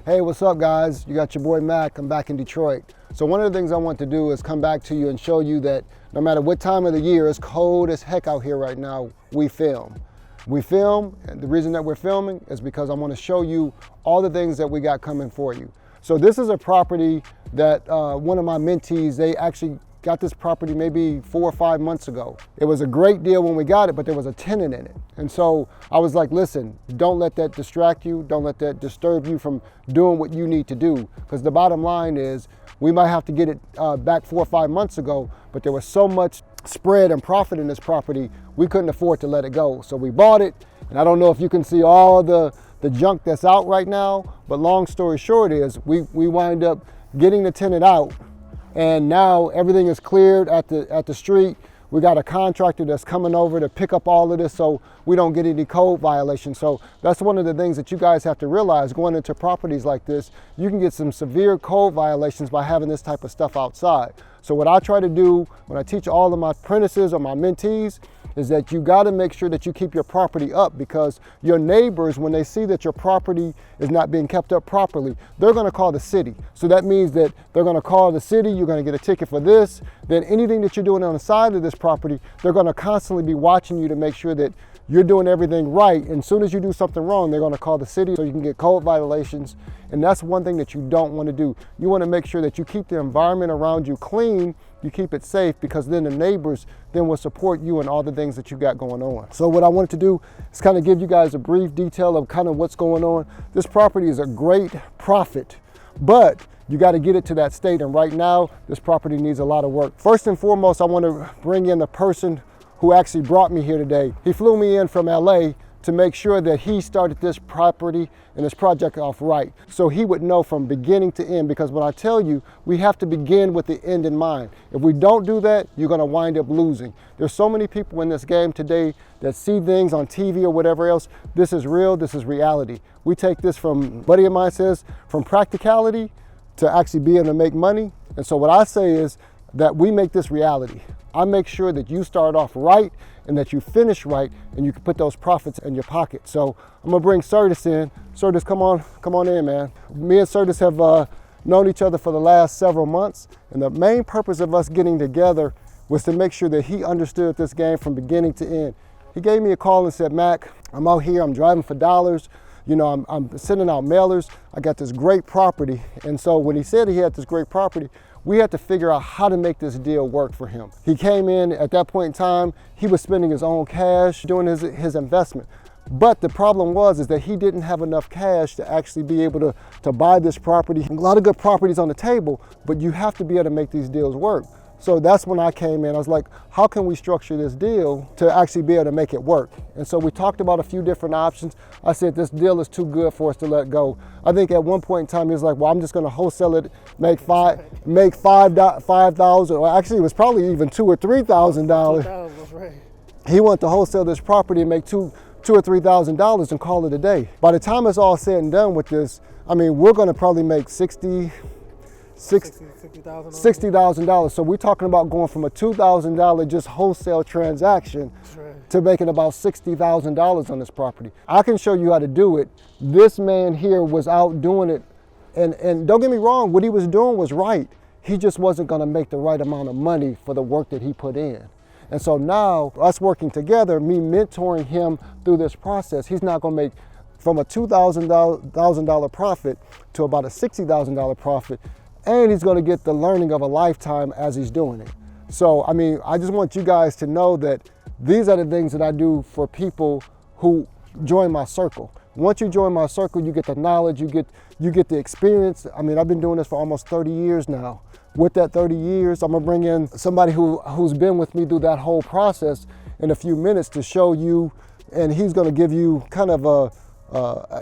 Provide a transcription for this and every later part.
Hey, what's up guys? You got your boy Mac, I'm back in Detroit. So one of the things I want to do is come back to you and show you that no matter what time of the year, it's cold as heck out here right now, we film. And the reason that we're filming is because I want to show you all the things that we got coming for you. So this is a property that one of my mentees, they actually got this property maybe 4 or 5 months ago. It was a great deal when we got it, but there was a tenant in it. And so I was like, listen, don't let that distract you. Don't let that disturb you from doing what you need to do. Because the bottom line is we might have to get it back 4 or 5 months ago, but there was so much spread and profit in this property, we couldn't afford to let it go. So we bought it, and I don't know if you can see all the junk that's out right now, but long story short is we wind up getting the tenant out, and now everything is cleared at the street. We got a contractor that's coming over to pick up all of this so we don't get any code violations. So that's one of the things that you guys have to realize going into properties like this. You can get some severe code violations by having this type of stuff outside. So what I try to do when I teach all of my apprentices or my mentees is that you got to make sure that you keep your property up, because your neighbors, when they see that your property is not being kept up properly, they're going to call the city. So that means that they're going to call the city, you're going to get a ticket for this, then anything that you're doing on the side of this property, they're going to constantly be watching you to make sure that you're doing everything right. And as soon as you do something wrong, they're going to call the city so you can get code violations. And that's one thing that you don't want to do. You want to make sure that you keep the environment around you clean, you keep it safe, because then the neighbors then will support you and all the things that you got going on. So what I wanted to do is kind of give you guys a brief detail of kind of what's going on. This property is a great profit, but you got to get it to that state. And right now, this property needs a lot of work. First and foremost, I want to bring in the person who actually brought me here today. He flew me in from LA to make sure that he started this property and this project off right. So he would know from beginning to end, because when I tell you, we have to begin with the end in mind. If we don't do that, you're gonna wind up losing. There's so many people in this game today that see things on TV or whatever else. This is real, this is reality. We take this from, a buddy of mine says, from practicality to actually being able to make money. And so what I say is that we make this reality. I make sure that you start off right and that you finish right, and you can put those profits in your pocket. So I'm gonna bring Curtis in. Curtis, come on in, man. Me and Curtis have known each other for the last several months, and the main purpose of us getting together was to make sure that he understood this game from beginning to end. He gave me a call and said, Mac, I'm out here, I'm driving for dollars. You know, I'm sending out mailers. I got this great property. And so when he said he had this great property, we had to figure out how to make this deal work for him. He came in at that point in time, he was spending his own cash, doing his investment. But the problem is that he didn't have enough cash to actually be able to buy this property. A lot of good properties on the table, but you have to be able to make these deals work. So that's when I came in. I was like, how can we structure this deal to actually be able to make it work? And so we talked about a few different options. I said, this deal is too good for us to let go. I think at one point in time, he was like, well, I'm just gonna wholesale it, make $5,000, or actually it was probably even $2,000 or $3,000. That's right. He wanted to wholesale this property and make $2,000 or $3,000 and call it a day. By the time it's all said and done with this, I mean, we're gonna probably make $60,000. So we're talking about going from a $2,000 just wholesale transaction to making about $60,000 on this property. I can show you how to do it. This man here was out doing it. And don't get me wrong, what he was doing was right. He just wasn't gonna make the right amount of money for the work that he put in. And so now, us working together, me mentoring him through this process, he's not gonna make from a $2,000 profit to about a $60,000 profit. And he's gonna get the learning of a lifetime as he's doing it. So, I mean, I just want you guys to know that these are the things that I do for people who join my circle. Once you join my circle, you get the knowledge, you get the experience. I mean, I've been doing this for almost 30 years now. With that 30 years, I'm gonna bring in somebody who's been with me through that whole process in a few minutes to show you, and he's gonna give you kind of a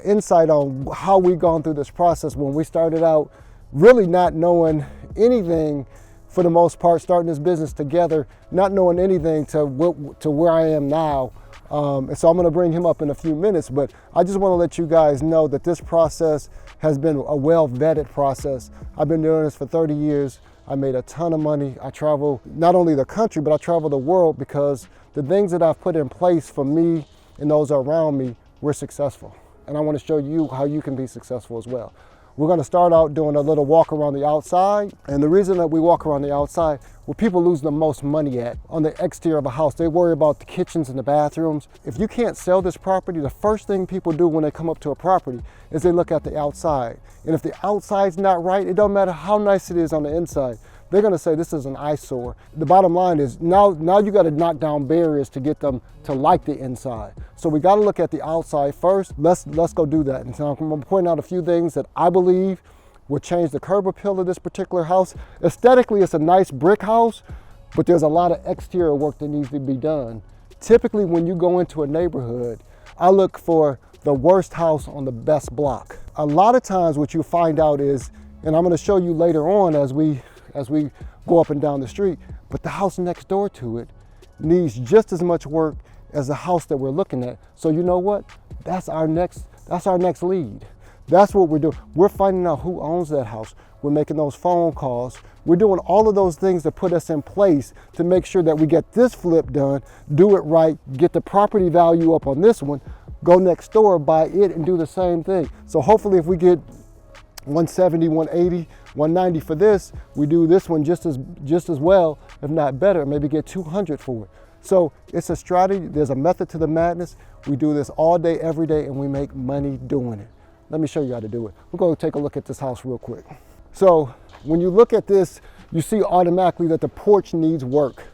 insight on how we've gone through this process when we started out really not knowing anything for the most part, starting this business together, not knowing anything to where I am now. And so I'm gonna bring him up in a few minutes, but I just wanna let you guys know that this process has been a well-vetted process. I've been doing this for 30 years. I made a ton of money. I travel not only the country, but I travel the world because the things that I've put in place for me and those around me, we're successful. And I wanna show you how you can be successful as well. We're gonna start out doing a little walk around the outside. And the reason that we walk around the outside, where people lose the most money at on the exterior of a house, they worry about the kitchens and the bathrooms. If you can't sell this property, the first thing people do when they come up to a property is they look at the outside. And if the outside's not right, it don't matter how nice it is on the inside. They're gonna say this is an eyesore. The bottom line is now you gotta knock down barriers to get them to like the inside. So we gotta look at the outside first. Let's go do that. And so I'm gonna point out a few things that I believe will change the curb appeal of this particular house. Aesthetically, it's a nice brick house, but there's a lot of exterior work that needs to be done. Typically, when you go into a neighborhood, I look for the worst house on the best block. A lot of times what you find out is, and I'm gonna show you later on as we go up and down the street, but the house next door to it needs just as much work as the house that we're looking at. So you know what? That's our next lead. That's what we're doing. We're finding out who owns that house. We're making those phone calls. We're doing all of those things to put us in place to make sure that we get this flip done, do it right, get the property value up on this one, go next door, buy it, and do the same thing. So hopefully if we get 170, 180, 190 for this, we do this one just as well, if not better, maybe get 200 for it. So it's a strategy, there's a method to the madness. We do this all day, every day, and we make money doing it. Let me show you how to do it. We're going to take a look at this house real quick. So when you look at this, you see automatically that the porch needs work.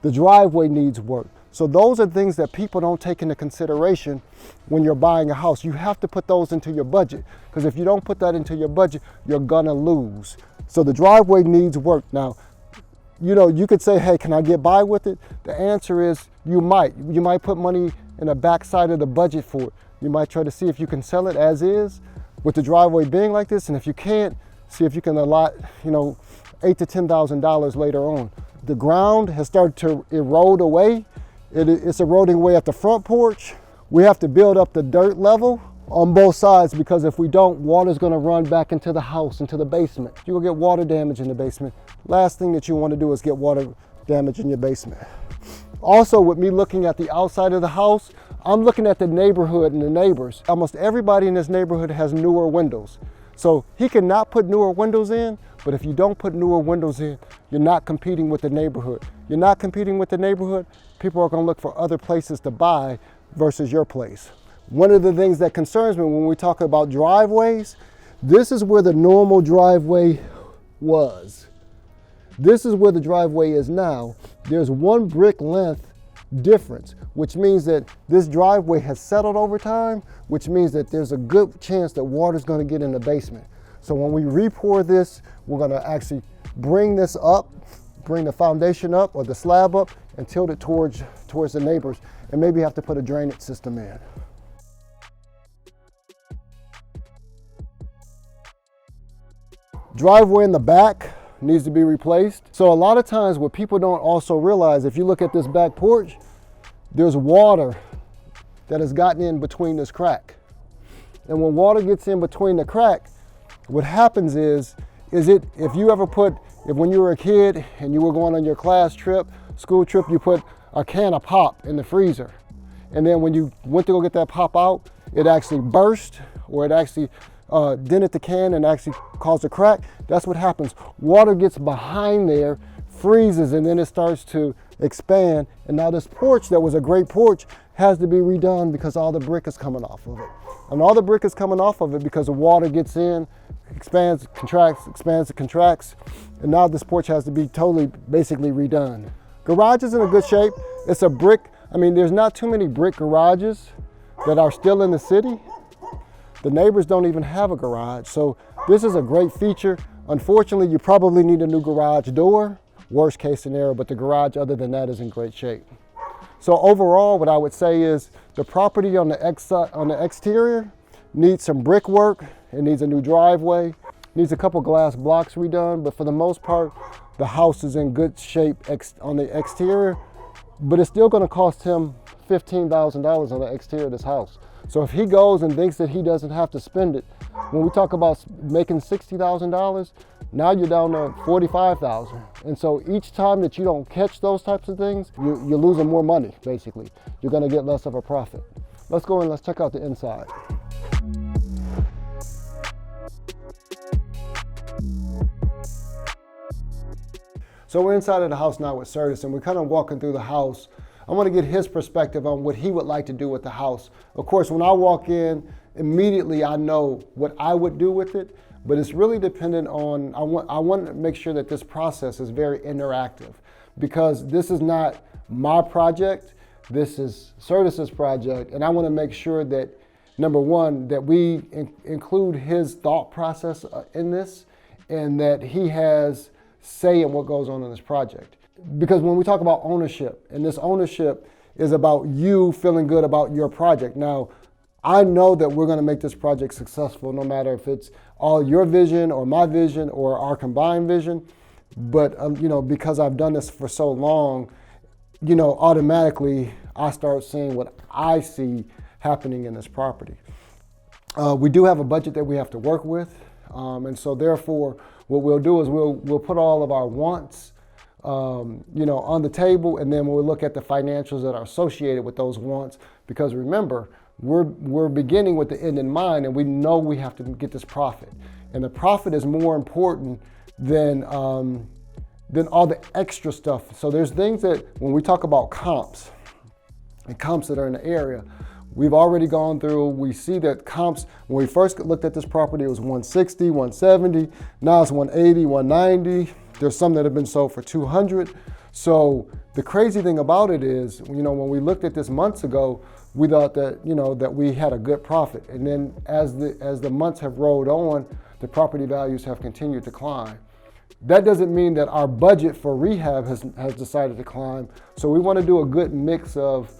The driveway needs work. So those are things that people don't take into consideration when you're buying a house. You have to put those into your budget, because if you don't put that into your budget, you're gonna lose. So the driveway needs work. Now, you know, you could say, hey, can I get by with it? The answer is you might. You might put money in the backside of the budget for it. You might try to see if you can sell it as is with the driveway being like this. And if you can't, see if you can allot, you know, $8,000 to $10,000 later on. The ground has started to erode away. It's eroding away at the front porch. We have to build up the dirt level on both sides, because if we don't, water's gonna run back into the house, into the basement. You'll get water damage in the basement. Last thing that you wanna do is get water damage in your basement. Also, with me looking at the outside of the house, I'm looking at the neighborhood and the neighbors. Almost everybody in this neighborhood has newer windows. So he cannot put newer windows in, but if you don't put newer windows in, you're not competing with the neighborhood. You're not competing with the neighborhood, people are gonna look for other places to buy versus your place. One of the things that concerns me when we talk about driveways, this is where the normal driveway was. This is where the driveway is now. There's 1 brick length difference, which means that this driveway has settled over time, which means that there's a good chance that water's gonna get in the basement. So when we re-pour this, we're gonna actually bring this up, bring the foundation up or the slab up and tilt it towards the neighbors, and maybe have to put a drainage system in. Driveway in the back needs to be replaced. So a lot of times what people don't also realize, if you look at this back porch, there's water that has gotten in between this crack. And when water gets in between the crack, what happens is if when you were a kid and you were going on your class trip, school trip, you put a can of pop in the freezer. And then when you went to go get that pop out, it actually burst, or it actually dented the can and actually caused a crack. That's what happens. Water gets behind there, freezes, and then it starts to expand. And now this porch that was a great porch has to be redone because all the brick is coming off of it. And all the brick is coming off of it because the water gets in, expands, contracts, expands, contracts. And now this porch has to be basically redone. Garage is in a good shape. It's a brick. I mean, there's not too many brick garages that are still in the city. The neighbors don't even have a garage. So this is a great feature. Unfortunately, you probably need a new garage door, worst case scenario, but the garage other than that is in great shape. So overall, what I would say is the property on the exterior needs some brickwork. It needs a new driveway, needs a couple glass blocks redone, but for the most part, the house is in good shape on the exterior, but it's still gonna cost him $15,000 on the exterior of this house. So if he goes and thinks that he doesn't have to spend it, when we talk about making $60,000, now you're down to $45,000. And so each time that you don't catch those types of things, you're losing more money, basically. You're gonna get less of a profit. Let's go and let's check out the inside. So we're inside of the house now with Curtis, and we're kind of walking through the house. I want to get his perspective on what he would like to do with the house. Of course, when I walk in, immediately I know what I would do with it, but it's really dependent on, I want to make sure that this process is very interactive, because this is not my project, this is Curtis's project, and I want to make sure that, number one, that we include his thought process in this, and that he has say in what goes on in this project. Because when we talk about ownership, and this ownership is about you feeling good about your project. Now, I know that we're going to make this project successful, no matter if it's all your vision or my vision or our combined vision. But because I've done this for so long, automatically I start seeing what I see happening in this property. We do have a budget that we have to work with, and so therefore, what we'll do is we'll put all of our wants, on the table, and then we'll look at the financials that are associated with those wants. Because remember, we're beginning with the end in mind, and we know we have to get this profit, and the profit is more important than all the extra stuff. So there's things that when we talk about comps, and comps that are in the area, we've already gone through, we see that comps, when we first looked at this property, it was 160, 170, now it's 180, 190. There's some that have been sold for 200. So the crazy thing about it is, when we looked at this months ago, we thought that, that we had a good profit. And then as the months have rolled on, the property values have continued to climb. That doesn't mean that our budget for rehab has decided to climb. So we want to do a good mix of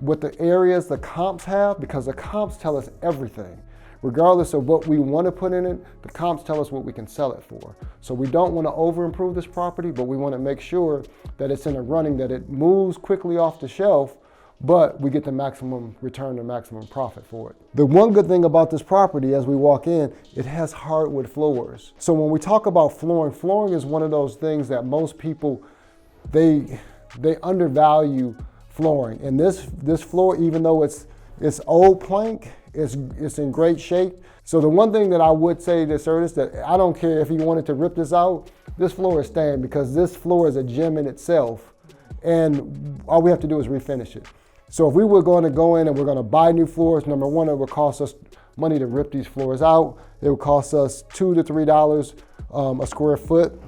what the areas the comps have, because the comps tell us everything. Regardless of what we want to put in it, the comps tell us what we can sell it for. So we don't want to over improve this property, but we want to make sure that it's in a running, that it moves quickly off the shelf, but we get the maximum return and maximum profit for it. The one good thing about this property, as we walk in, it has hardwood floors. So when we talk about flooring is one of those things that most people, they undervalue flooring. And this floor, even though it's old plank, it's in great shape. So the one thing that I would say to Curtis, that I don't care if he wanted to rip this out, this floor is staying, because this floor is a gem in itself, and all we have to do is refinish it. So if we were going to go in and we're going to buy new floors, number one, it would cost us money to rip these floors out. It would cost us $2 to $3 a square foot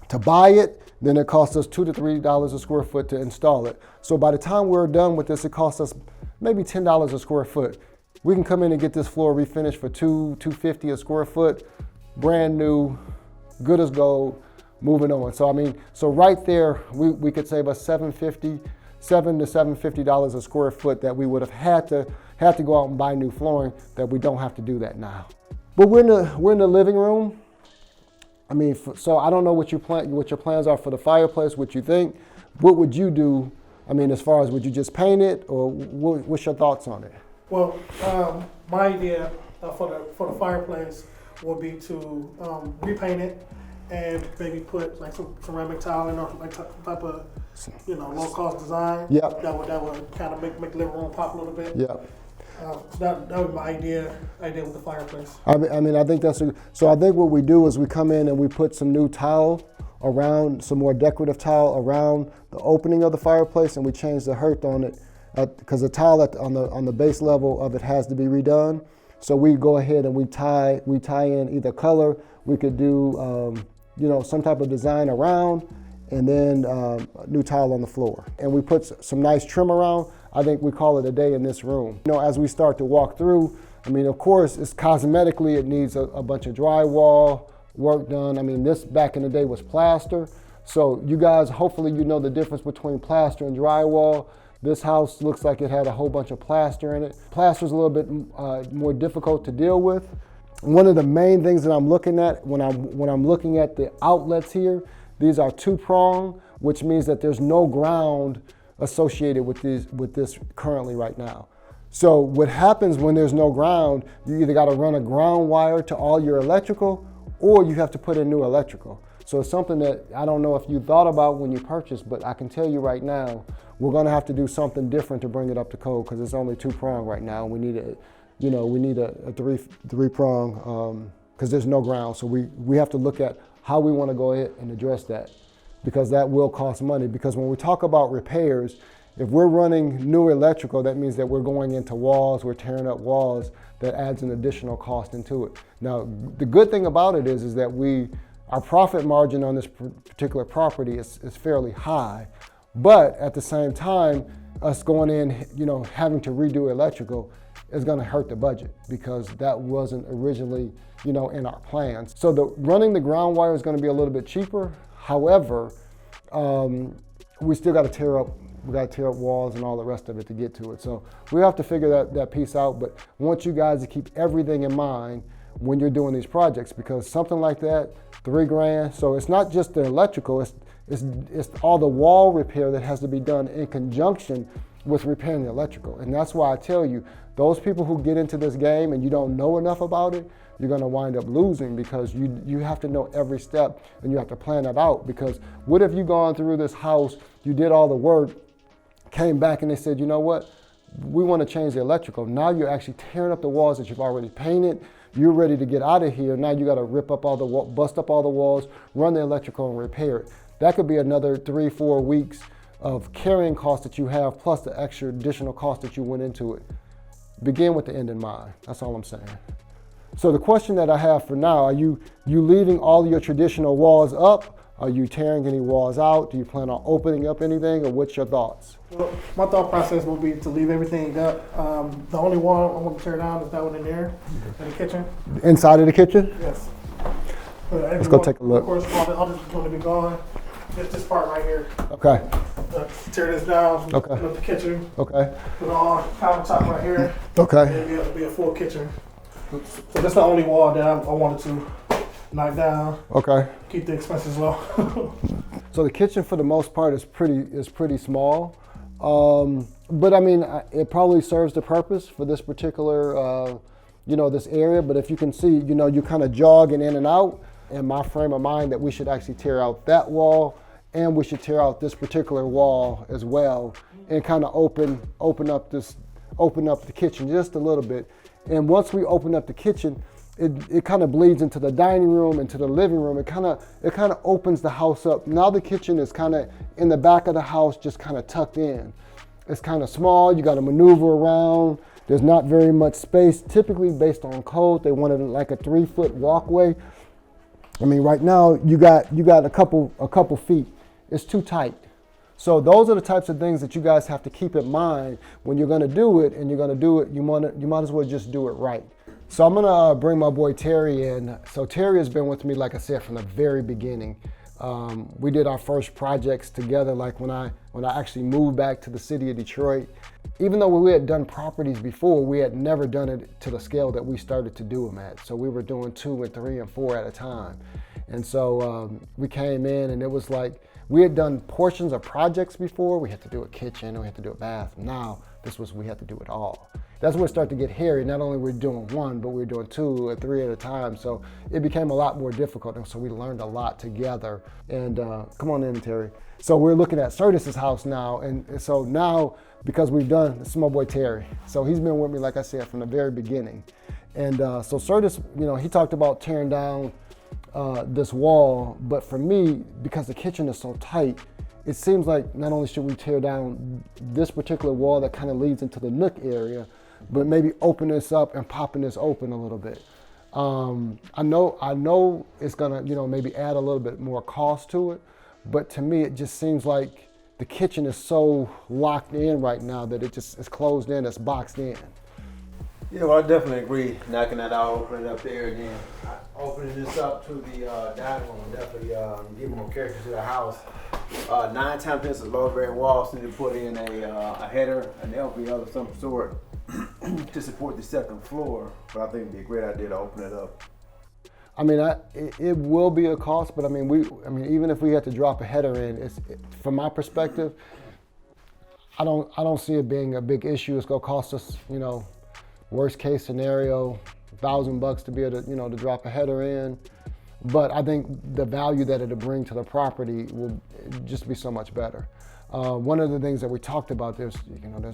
to buy it. Then it costs us $2 to $3 a square foot to install it. So by the time we're done with this, it costs us maybe $10 a square foot. We can come in and get this floor refinished for $2.50 a square foot, brand new, good as gold, moving on. So right there, we could save us $7 to $750 a square foot that we would have had to go out and buy new flooring, that we don't have to do that now. But we're in the living room. So I don't know what your plans are for the fireplace, what you think. What would you do? As far as, would you just paint it, or what's your thoughts on it? Well, my idea for the fireplace would be to repaint it and maybe put like some ceramic tile in, or like some type of low cost design. Yep. That would kind of make the living room pop a little bit. Yep. So that would be my idea with the fireplace. I think so I think what we do is we come in and we put some new tile around, some more decorative tile around the opening of the fireplace, and we change the height on it, because the tile on the base level of it has to be redone. So we go ahead and we tie in either color. We could do some type of design around, and then new tile on the floor. And we put some nice trim around. I think we call it a day in this room. As we start to walk through, of course, it's cosmetically, it needs a bunch of drywall work done. This back in the day was plaster. So you guys, hopefully you know the difference between plaster and drywall. This house looks like it had a whole bunch of plaster in it. Plaster's a little bit more difficult to deal with. One of the main things that I'm looking at when I'm looking at the outlets here, these are 2-prong, which means that there's no ground associated with this currently right now. So what happens when there's no ground, you either got to run a ground wire to all your electrical, or you have to put in new electrical. So it's something that I don't know if you thought about when you purchased, but I can tell you right now, we're going to have to do something different to bring it up to code, because it's only 2-prong right now. We need a 3-prong because there's no ground. So we have to look at how we want to go ahead and address that. because that will cost money. Because when we talk about repairs, if we're running new electrical, that means that we're going into walls, we're tearing up walls, that adds an additional cost into it. Now, the good thing about it is that our profit margin on this particular property is fairly high, but at the same time, us going in, having to redo electrical is going to hurt the budget because that wasn't originally, in our plans. So running the ground wire is going to be a little bit cheaper. However, we still got to tear up. We got to tear up walls and all the rest of it to get to it. So we have to figure that piece out. But I want you guys to keep everything in mind when you're doing these projects, because something like that, $3,000. So it's not just the electrical. It's all the wall repair that has to be done in conjunction with repairing the electrical. And that's why I tell you, those people who get into this game and you don't know enough about it, you're going to wind up losing, because you have to know every step and you have to plan it out. Because what if you gone through this house, you did all the work, came back and they said, you know what, we want to change the electrical. Now you're actually tearing up the walls that you've already painted. You're ready to get out of here. Now you got to rip up all the bust up all the walls, run the electrical and repair it. That could be another 3-4 weeks of carrying costs that you have, plus the extra additional cost that you went into it. Begin with the end in mind. That's all I'm saying. So the question that I have for now, are you leaving all your traditional walls up? Are you tearing any walls out? Do you plan on opening up anything, or what's your thoughts? Well, my thought process will be to leave everything up. The only wall I want to tear down is that one in there, in the kitchen. Inside of the kitchen? Yes. Let's go take a look. Of course, all the others are going to be gone. Just this part right here. Okay. Tear this down. Okay. Put the kitchen. Okay. Put all countertop right here. Okay. And it'll be a full kitchen. So that's the only wall that I wanted to knock down. Okay. Keep the expenses low. So the kitchen, for the most part, is pretty small, but I mean, it probably serves the purpose for this particular, this area. But if you can see, you're kind of jogging in and out. In my frame of mind, that we should actually tear out that wall, and we should tear out this particular wall as well, and kind of open up the kitchen just a little bit. And once we open up the kitchen, it kind of bleeds into the dining room, into the living room. It kind of opens the house up. Now the kitchen is kind of in the back of the house, just kind of tucked in. It's kind of small. You got to maneuver around. There's not very much space. Typically, based on code, they wanted like a 3-foot walkway. I mean, right now you got a couple feet. It's too tight. So those are the types of things that you guys have to keep in mind when you're going to do it, and you're going to do it. You might as well just do it right. So I'm going to bring my boy Terry in. So Terry has been with me, like I said, from the very beginning. We did our first projects together, like when I actually moved back to the city of Detroit. Even though we had done properties before, we had never done it to the scale that we started to do them at. So we were doing 2 and 3 and 4 at a time. And so we came in, and it was like, we had done portions of projects before. We had to do a kitchen, we had to do a bath. Now we had to do it all. That's when it started to get hairy. Not only were we doing 1, but we were doing 2 or 3 at a time. So it became a lot more difficult. And so we learned a lot together. And come on in, Terry. So we're looking at Curtis's house now. And so now, because we've done, this is my boy Terry. So he's been with me, like I said, from the very beginning. And so Curtis, he talked about tearing down this wall. But for me, because the kitchen is so tight, it seems like not only should we tear down this particular wall that kind of leads into the nook area, but maybe open this up and popping this open a little bit. I know it's gonna, maybe add a little bit more cost to it, but to me, it just seems like the kitchen is so locked in right now that it just is closed in, it's boxed in. Yeah, well, I definitely agree. Knocking that out, opening it up there again. Opening this up to the dining room, definitely give more character to the house. 9 times this is low grade walls, so you put in a header, an LVL of some sort to support the second floor. But I think it'd be a great idea to open it up. I mean, it will be a cost, but I mean, even if we had to drop a header in, from my perspective, I don't see it being a big issue. It's gonna cost us, worst case scenario, $1,000 to be able to, to drop a header in. But I think the value that it'll bring to the property will just be so much better. One of the things that we talked about, there's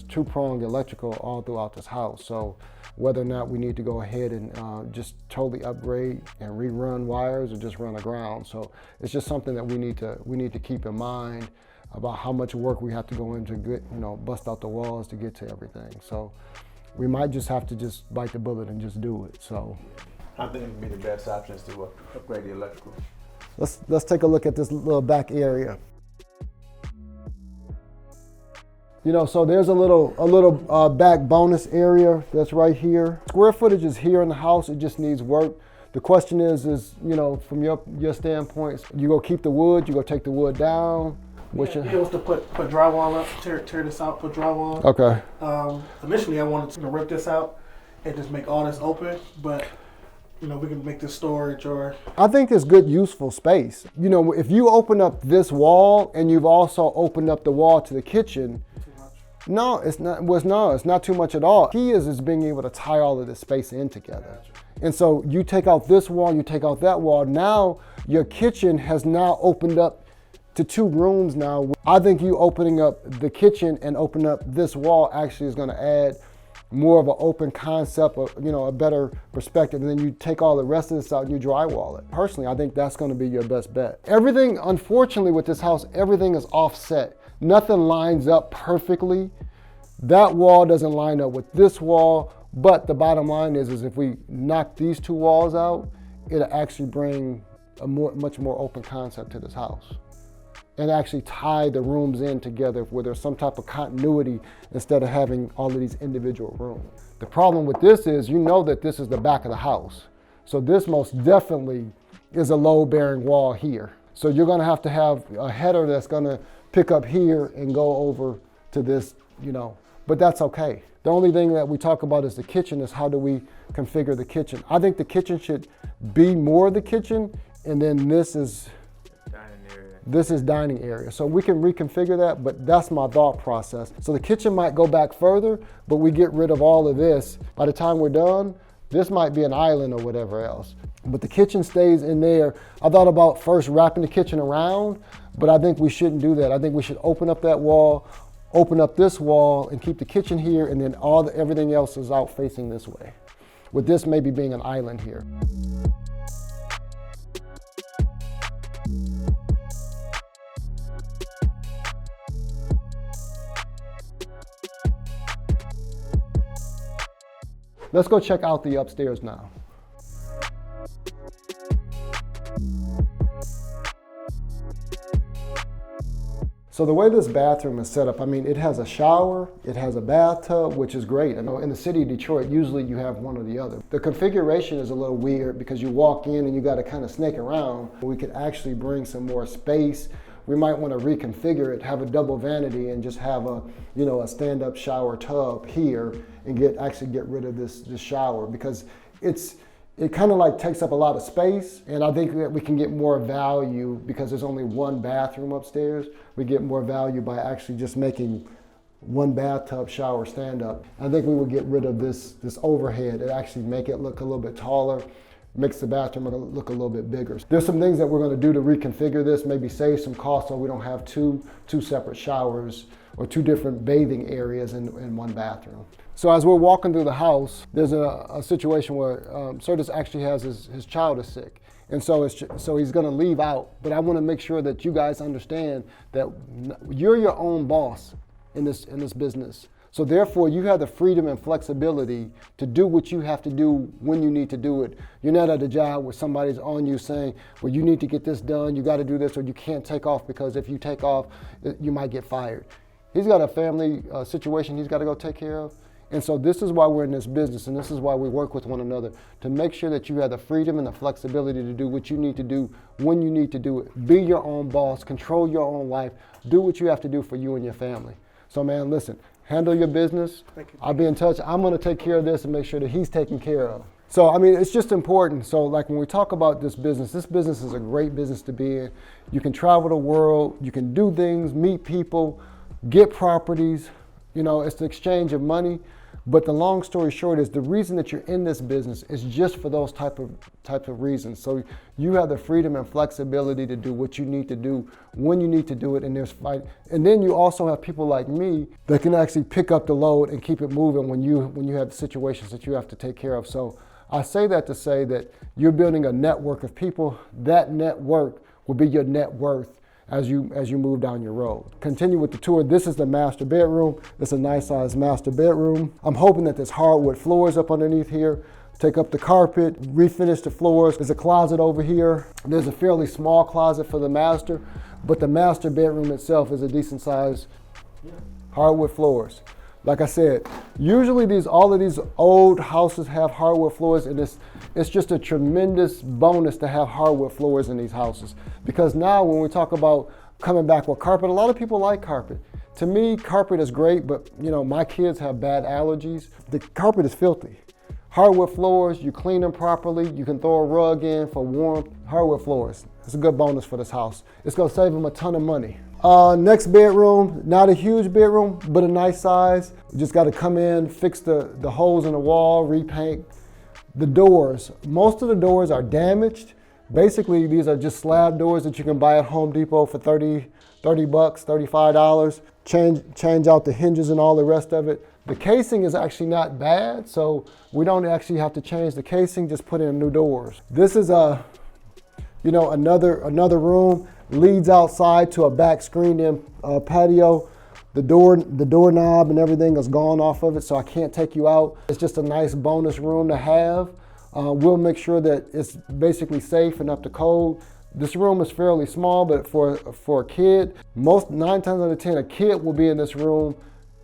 two-pronged electrical all throughout this house. So whether or not we need to go ahead and just totally upgrade and rerun wires or just run a ground. So it's just something that we need to keep in mind about how much work we have to go into get, bust out the walls to get to everything. So we might just have to just bite the bullet and just do it. So I think it would be the best option is to upgrade the electrical. let's take a look at this little back area. So there's a little back bonus area that's right here. Square footage is here in the house. It just needs work. The question is from your standpoint, you go keep the wood, you go take the wood down. It was to put drywall up, tear this out, put drywall. Okay. Initially, I wanted to rip this out and just make all this open, but we can make this storage or. I think it's good, useful space. If you open up this wall and you've also opened up the wall to the kitchen. No, it's not. It's not too much at all. Key is being able to tie all of this space in together. And so you take out this wall, you take out that wall. Now your kitchen has now opened up to 2 rooms now. I think you opening up the kitchen and opening up this wall actually is going to add more of an open concept, or a better perspective. And then you take all the rest of this out and you drywall it. Personally, I think that's going to be your best bet. Everything, unfortunately, with this house, everything is offset. Nothing lines up perfectly. That wall doesn't line up with this wall, but the bottom line is if we knock these 2 walls out, it'll actually bring a much more open concept to this house and actually tie the rooms in together where there's some type of continuity instead of having all of these individual rooms. The problem with this is that this is the back of the house. So this most definitely is a load-bearing wall here. So you're gonna have a header that's gonna pick up here and go over to this, but that's okay. The only thing that we talk about is the kitchen, is how do we configure the kitchen. I think the kitchen should be more the kitchen, and then this is dining area. So we can reconfigure that, but that's my thought process. So the kitchen might go back further, but we get rid of all of this. By the time we're done, this might be an island or whatever else. But the kitchen stays in there. I thought about first wrapping the kitchen around, but I think we shouldn't do that. I think we should open up that wall, open up this wall, and keep the kitchen here, and then everything else is out facing this way, with this maybe being an island here. Let's go check out the upstairs now. So the way this bathroom is set up, it has a shower, it has a bathtub, which is great. In the city of Detroit, usually you have one or the other. The configuration is a little weird because you walk in and you got to kind of snake around. We could actually bring some more space. We might want to reconfigure it, have a double vanity, and just have a stand-up shower tub here, and get rid of this shower, because it kind of takes up a lot of space, and I think that we can get more value because there's only one bathroom upstairs. We get more value by actually just making one bathtub shower stand up. I think we would get rid of this overhead and actually make it look a little bit taller, makes the bathroom look a little bit bigger. There's some things that we're going to do to reconfigure this, maybe save some cost so we don't have two separate showers or 2 different bathing areas in one bathroom. So as we're walking through the house, there's a situation where Curtis actually has his child is sick. And so he's going to leave out. But I want to make sure that you guys understand that you're your own boss in this business. So therefore, you have the freedom and flexibility to do what you have to do when you need to do it. You're not at a job where somebody's on you saying, well, you need to get this done, you got to do this, or you can't take off because if you take off, you might get fired. He's got a family situation he's got to go take care of. And so this is why we're in this business, and this is why we work with one another, to make sure that you have the freedom and the flexibility to do what you need to do when you need to do it. Be your own boss, control your own life, do what you have to do for you and your family. So man, listen, handle your business. I'll be in touch. I'm gonna take care of this and make sure that he's taken care of. So, it's just important. So when we talk about this business is a great business to be in. You can travel the world, you can do things, meet people, get properties. It's the exchange of money. But the long story short is the reason that you're in this business is just for those types of reasons. So you have the freedom and flexibility to do what you need to do when you need to do it, and there's fight. And then you also have people like me that can actually pick up the load and keep it moving when you have situations that you have to take care of. So I say that to say that you're building a network of people. That network will be your net worth as you move down your road. Continue with the tour. This is the master bedroom. It's a nice sized master bedroom. I'm hoping that there's hardwood floors up underneath here. Take up the carpet, refinish the floors. There's a closet over here. There's a fairly small closet for the master, but the master bedroom itself is a decent size. Hardwood floors. Like I said, usually all of these old houses have hardwood floors, and it's just a tremendous bonus to have hardwood floors in these houses. Because now when we talk about coming back with carpet, a lot of people like carpet. To me, carpet is great, but my kids have bad allergies. The carpet is filthy. Hardwood floors, you clean them properly, you can throw a rug in for warmth. Hardwood floors, it's a good bonus for this house. It's gonna save them a ton of money. Next bedroom, not a huge bedroom, but a nice size. You just gotta come in, fix the holes in the wall, repaint. The doors, most of the doors are damaged. Basically, these are just slab doors that you can buy at Home Depot for $30 bucks, $35. Change out the hinges and all the rest of it. The casing is actually not bad, so we don't actually have to change the casing, just put in new doors. This is another room, leads outside to a back screened-in patio. The doorknob and everything is gone off of it, so I can't take you out. It's just a nice bonus room to have. We'll make sure that it's basically safe and up to code. This room is fairly small, but for a kid, 9 times out of 10, a kid will be in this room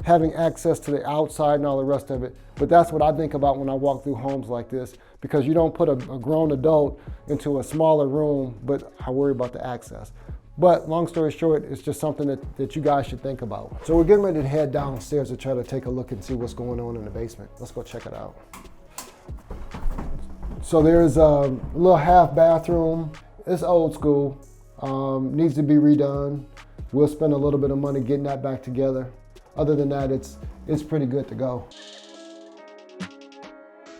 having access to the outside and all the rest of it. But that's what I think about when I walk through homes like this, because you don't put a grown adult into a smaller room, but I worry about the access. But long story short, it's just something that you guys should think about. So we're getting ready to head downstairs to try to take a look and see what's going on in the basement. Let's go check it out. So there's a little half bathroom. It's old school, needs to be redone. We'll spend a little bit of money getting that back together. Other than that, it's pretty good to go.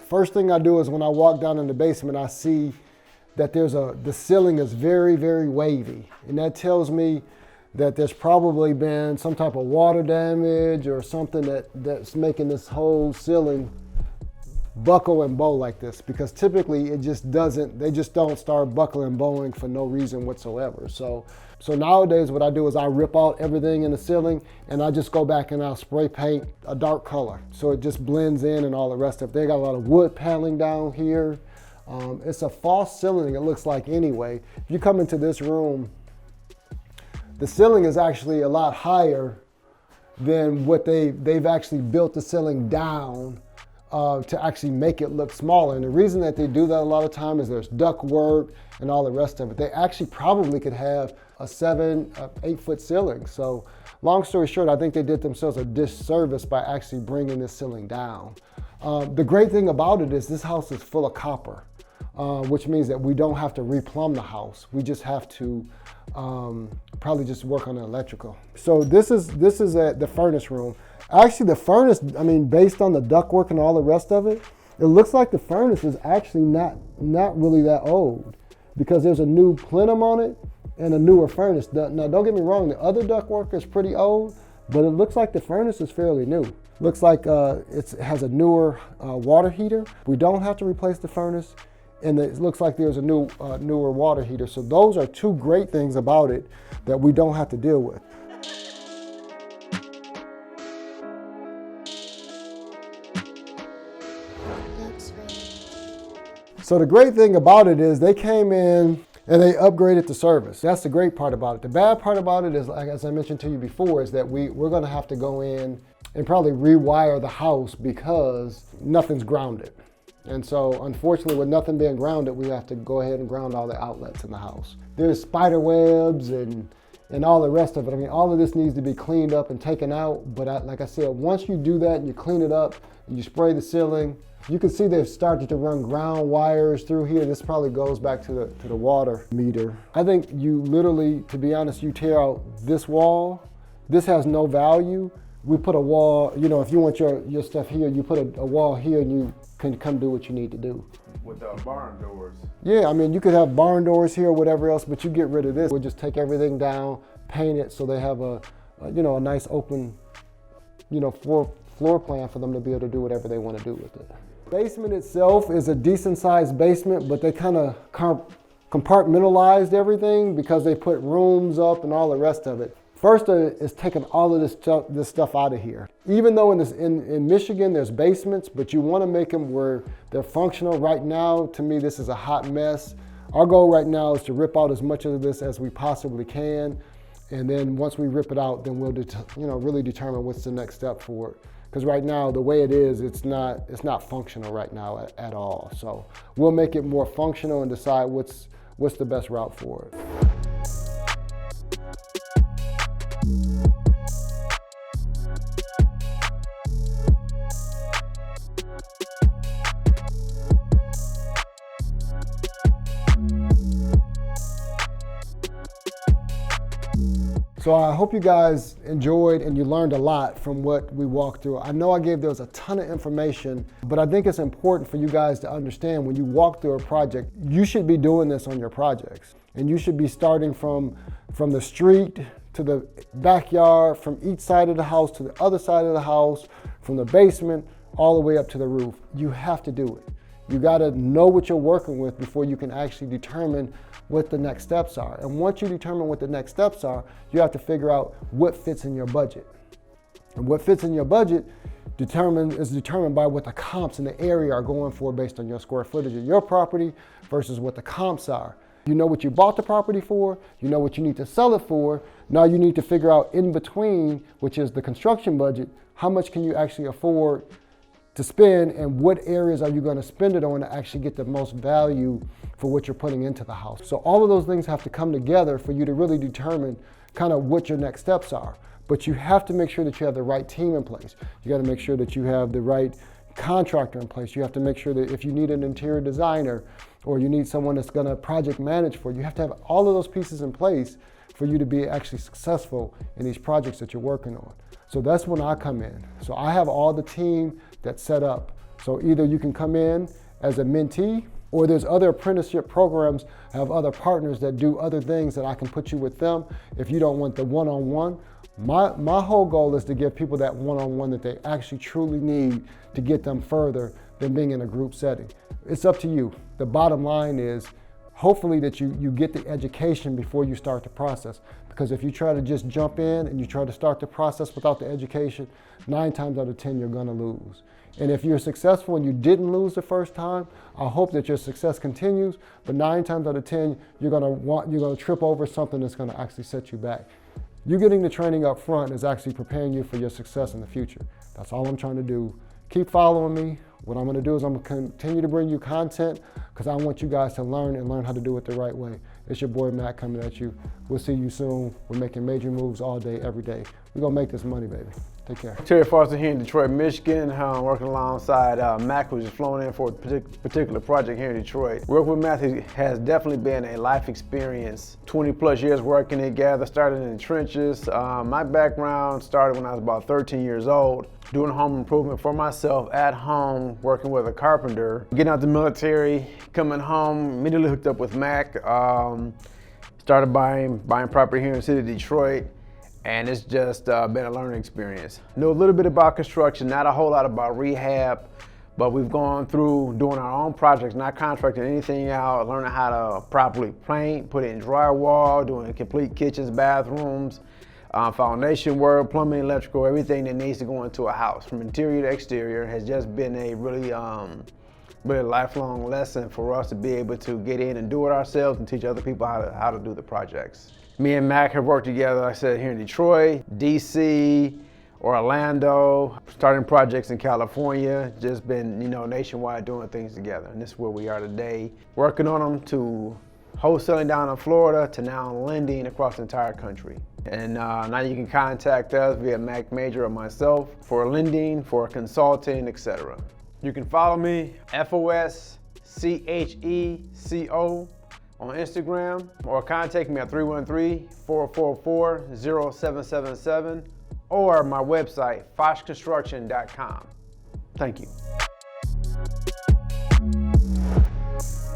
First thing I do is when I walk down in the basement, I see that the ceiling is very, very wavy. And that tells me that there's probably been some type of water damage or something that's making this whole ceiling buckle and bow like this, because typically they just don't start buckling and bowing for no reason whatsoever. So nowadays what I do is I rip out everything in the ceiling and I just go back and I'll spray paint a dark color so it just blends in and all the rest of it. They got a lot of wood paneling down here. It's a false ceiling, it looks like anyway. If you come into this room, the ceiling is actually a lot higher than what they've actually built the ceiling down to actually make it look smaller. And the reason that they do that a lot of time is there's duct work and all the rest of it. They actually probably could have a 8 foot ceiling. So long story short, I think they did themselves a disservice by actually bringing this ceiling down. The great thing about it is this house is full of copper, which means that we don't have to replumb the house. We just have to probably just work on the electrical. So this is the furnace room. Actually, the furnace, based on the ductwork and all the rest of it, it looks like the furnace is actually not really that old, because there's a new plenum on it and a newer furnace. Now, don't get me wrong, the other ductwork is pretty old, but it looks like the furnace is fairly new. Looks like it has a newer water heater. We don't have to replace the furnace, and it looks like there's a newer water heater. So those are two great things about it that we don't have to deal with. So the great thing about it is they came in and they upgraded the service. That's the great part about it. The bad part about it is, like, as I mentioned to you before, is that we're gonna have to go in and probably rewire the house because nothing's grounded. And so unfortunately, with nothing being grounded, we have to go ahead and ground all the outlets in the house. There's spider webs and all the rest of it. All of this needs to be cleaned up and taken out. But like I said, once you do that and you clean it up and you spray the ceiling, you can see they've started to run ground wires through here. This probably goes back to the water meter. I think you literally, to be honest, you tear out this wall. This has no value, we put a wall, you know, if you want your stuff here, you put a wall here and you can come do what you need to do. With the barn doors. Yeah, I mean, you could have barn doors here or whatever else, but you get rid of this. We'll just take everything down, paint it so they have a nice open, floor plan for them to be able to do whatever they want to do with it. Basement itself is a decent sized basement, but they kind of compartmentalized everything because they put rooms up and all the rest of it. First is taking all of this stuff out of here. Even though in Michigan there's basements, but you want to make them where they're functional. Right now, to me, this is a hot mess. Our goal right now is to rip out as much of this as we possibly can. And then once we rip it out, then we'll really determine what's the next step for it. Because right now, the way it is, it's not functional right now at all. So we'll make it more functional and decide what's the best route for it. So I hope you guys enjoyed and you learned a lot from what we walked through. I know there was a ton of information, but I think it's important for you guys to understand when you walk through a project, you should be doing this on your projects. And you should be starting from the street to the backyard, from each side of the house to the other side of the house, from the basement all the way up to the roof. You have to do it. You gotta know what you're working with before you can actually determine what the next steps are. And once you determine what the next steps are, you have to figure out what fits in your budget. And what fits in your budget is determined by what the comps in the area are going for based on your square footage of your property versus what the comps are. You know what you bought the property for, you know what you need to sell it for. Now you need to figure out in between, which is the construction budget, how much can you actually afford to spend and what areas are you going to spend it on to actually get the most value for what you're putting into the house. So all of those things have to come together for you to really determine kind of what your next steps are. But you have to make sure that you have the right team in place. You got to make sure that you have the right contractor in place. You have to make sure that if you need an interior designer or you need someone that's going to project manage for you, you have to have all of those pieces in place for you to be actually successful in these projects that you're working on. So that's when I come in. So I have all the team that's set up. So either you can come in as a mentee, or there's other apprenticeship programs, I have other partners that do other things that I can put you with them if you don't want the one-on-one. My whole goal is to give people that one-on-one that they actually truly need to get them further than being in a group setting. It's up to you. The bottom line is hopefully that you get the education before you start the process. Because if you try to just jump in and you try to start the process without the education, 9 times out of 10 you're gonna lose. And if you're successful and you didn't lose the first time, I hope that your success continues, but 9 times out of 10, you're gonna trip over something that's gonna actually set you back. You getting the training up front is actually preparing you for your success in the future. That's all I'm trying to do. Keep following me. What I'm gonna do is I'm gonna continue to bring you content because I want you guys to learn how to do it the right way. It's your boy Matt coming at you. We'll see you soon. We're making major moves all day, every day. We're gonna make this money, baby. Take care. Terry Foster here in Detroit, Michigan. I'm working alongside Mack, who's just flown in for a particular project here in Detroit. Working with Mack has definitely been a life experience. 20 plus years working together, started in the trenches. My background started when I was about 13 years old, doing home improvement for myself at home, working with a carpenter. Getting out the military, coming home, immediately hooked up with Mack. Started buying property here in the city of Detroit. And it's just been a learning experience. Know a little bit about construction, not a whole lot about rehab, but we've gone through doing our own projects, not contracting anything out, learning how to properly paint, put it in drywall, doing complete kitchens, bathrooms, foundation work, plumbing, electrical, everything that needs to go into a house from interior to exterior has just been a really lifelong lesson for us to be able to get in and do it ourselves and teach other people how to do the projects. Me and Mack have worked together, like I said, here in Detroit, DC, Orlando, starting projects in California, just been, nationwide doing things together. And this is where we are today, working on them to wholesaling down in Florida to now lending across the entire country. And now you can contact us via Mack Major or myself for lending, for consulting, etc. You can follow me, FOSCHECO, on Instagram, or contact me at 313-444-0777, or my website, foshconstruction.com. Thank you.